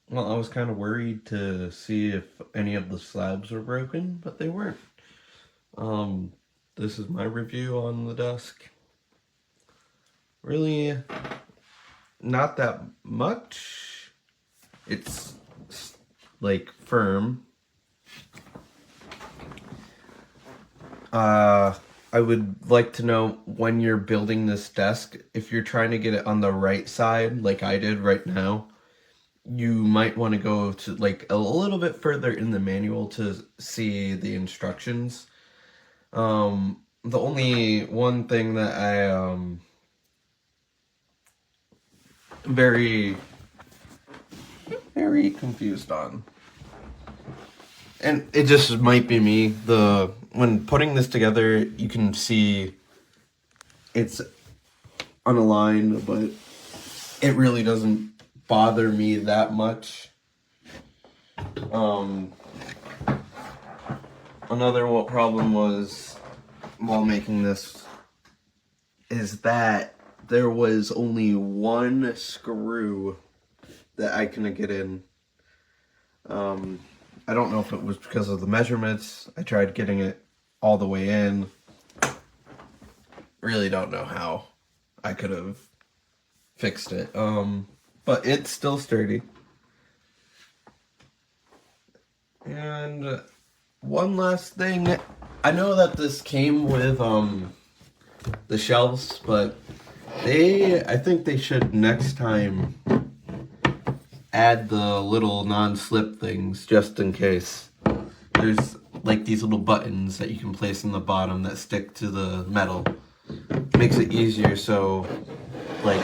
Well, I was kind of worried to see if any of the slabs were broken, but they weren't. Um, this is my review on the desk. Really, not that much. It's like firm. I would like to know when you're building this desk, if you're trying to get it on the right side, like I did right now, you might want to go to like a little bit further in the manual to see the instructions. The only one thing that I very very confused on, and it just might be me, the when putting this together, you can see it's unaligned, but it really doesn't bother me that much. Um, Another problem was while making this is that there was only one screw that I couldn't get in. I don't know if it was because of the measurements. I tried getting it all the way in. Really don't know how I could have fixed it. But it's still sturdy. And one last thing, I know that this came with the shelves, but I think they should next time add the little non-slip things just in case. There's like these little buttons that you can place in the bottom that stick to the metal. Makes it easier so like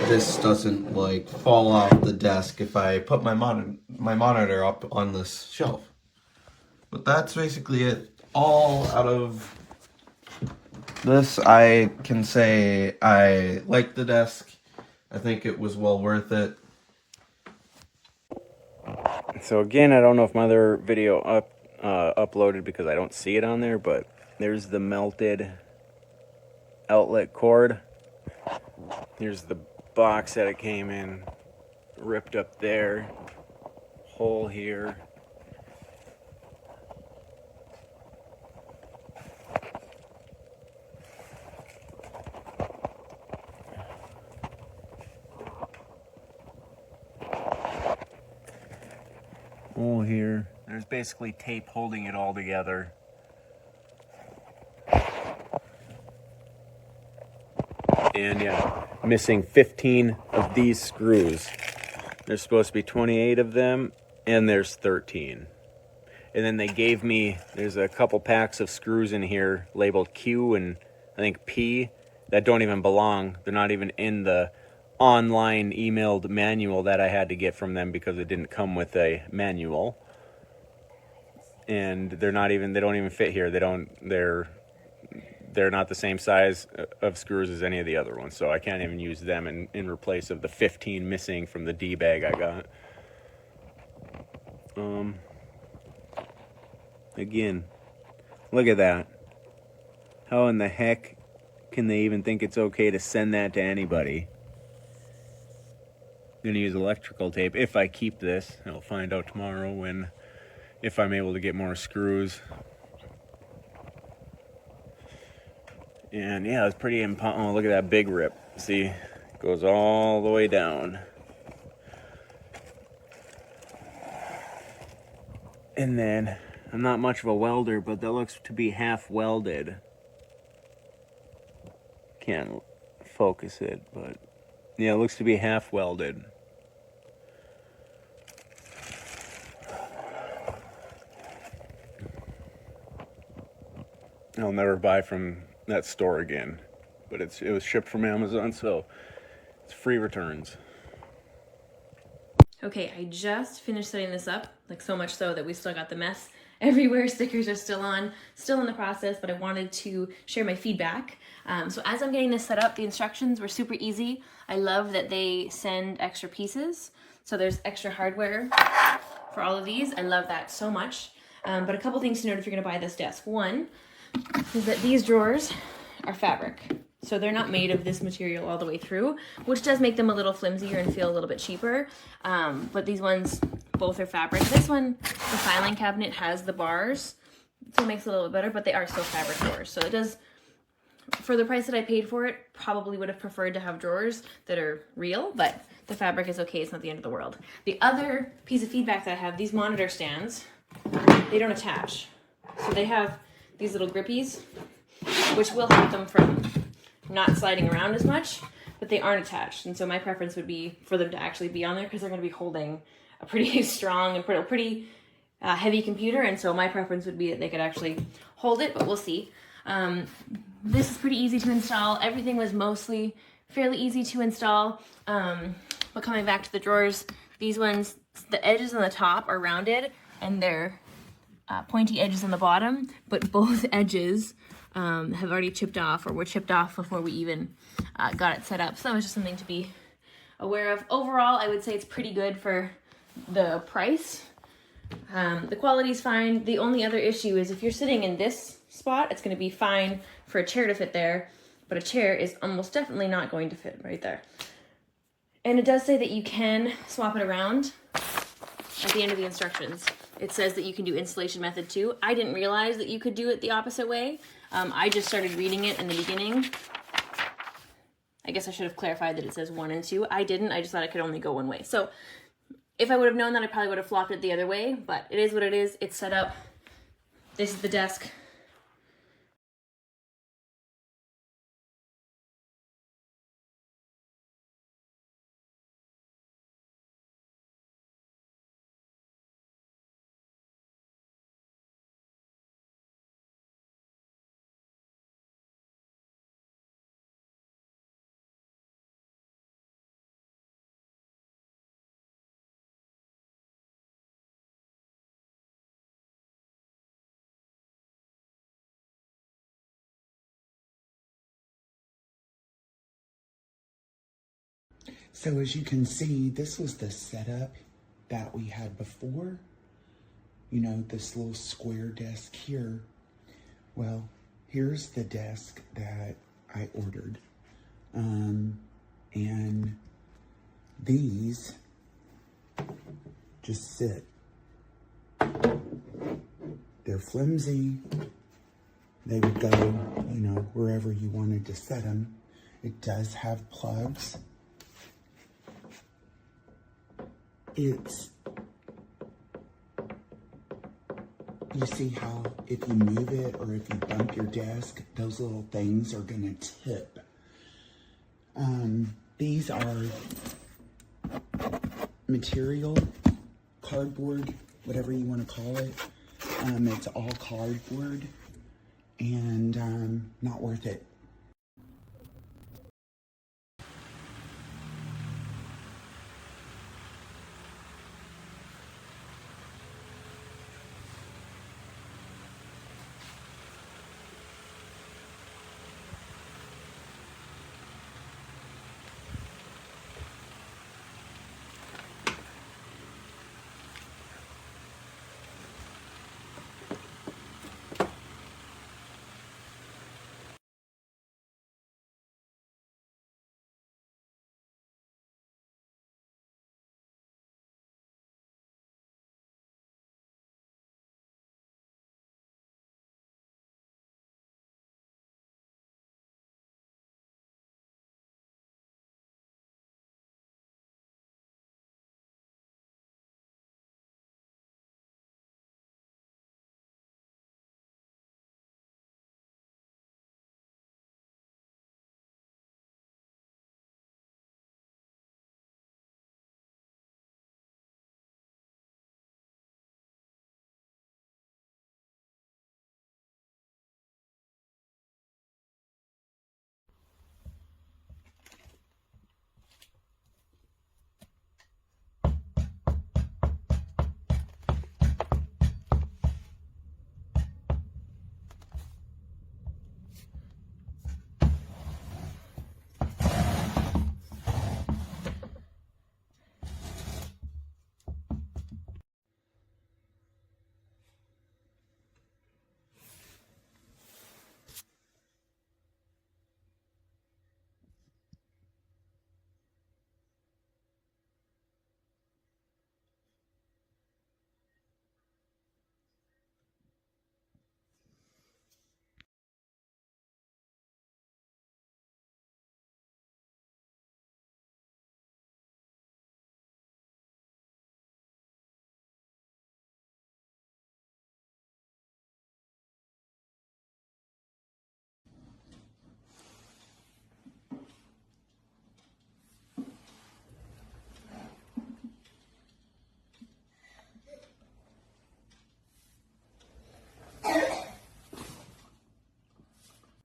this doesn't like fall off the desk if I put my monitor up on this shelf. But that's basically it. All out of this, I can say I like the desk. I think it was well worth it. So again, I don't know if my other video uploaded because I don't see it on there, but there's the melted outlet cord. Here's the box that it came in, ripped up there, hole here. Hole here. There's basically tape holding it all together. And yeah, missing 15 of these screws. There's supposed to be 28 of them, and there's 13. And then they gave me, there's a couple packs of screws in here labeled Q and I think P that don't even belong. They're not even in the online emailed manual that I had to get from them because it didn't come with a manual. And they don't even fit here. They're not the same size of screws as any of the other ones, so I can't even use them in replace of the 15 missing from the D bag I got. Again, look at that. How in the heck can they even think it's okay to send that to anybody? I'm gonna use electrical tape if I keep this. I'll find out tomorrow if I'm able to get more screws. And yeah, it's pretty impossible. Oh, look at that big rip. See, it goes all the way down. And then, I'm not much of a welder, but that looks to be half welded. Can't focus it, but yeah, it looks to be half welded. I'll never buy from that store again, but it was shipped from Amazon, so it's free returns. Okay, I just finished setting this up, like so much so that we still got the mess everywhere. Stickers are still on, still in the process, but I wanted to share my feedback. So as I'm getting this set up, the instructions were super easy. I love that they send extra pieces. So there's extra hardware for all of these. I love that so much. But a couple things to note if you're gonna buy this desk. One is that these drawers are fabric. So they're not made of this material all the way through, which does make them a little flimsier and feel a little bit cheaper. But these ones, both are fabric. This one, the filing cabinet has the bars, so it makes it a little bit better, but they are still fabric drawers. So it does, for the price that I paid for it, probably would have preferred to have drawers that are real, but the fabric is okay. It's not the end of the world. The other piece of feedback that I have, these monitor stands, they don't attach. So they have these little grippies, which will help them from not sliding around as much, but they aren't attached. And so my preference would be for them to actually be on there because they're going to be holding a pretty strong and pretty heavy computer. And so my preference would be that they could actually hold it, but we'll see. This is pretty easy to install. Everything was mostly fairly easy to install. But coming back to the drawers, these ones, the edges on the top are rounded and they're pointy edges on the bottom, but both edges have already chipped off or were chipped off before we even got it set up. So that was just something to be aware of. Overall, I would say it's pretty good for the price. The quality's fine. The only other issue is if you're sitting in this spot, it's going to be fine for a chair to fit there, but a chair is almost definitely not going to fit right there. And it does say that you can swap it around at the end of the instructions. It says that you can do installation method 2. I didn't realize that you could do it the opposite way. I just started reading it in the beginning. I guess I should have clarified that it says 1 and 2. I didn't. I just thought it could only go one way. So if I would have known that, I probably would have flopped it the other way, but it is what it is. It's set up. This is the desk. So as you can see, this was the setup that we had before. You know, this little square desk here. Well, here's the desk that I ordered. And these just sit. They're flimsy. They would go, you know, wherever you wanted to set them. It does have plugs. It's, you see how if you move it or if you bump your desk, those little things are gonna tip. These are material, cardboard, whatever you want to call it. It's all cardboard and not worth it.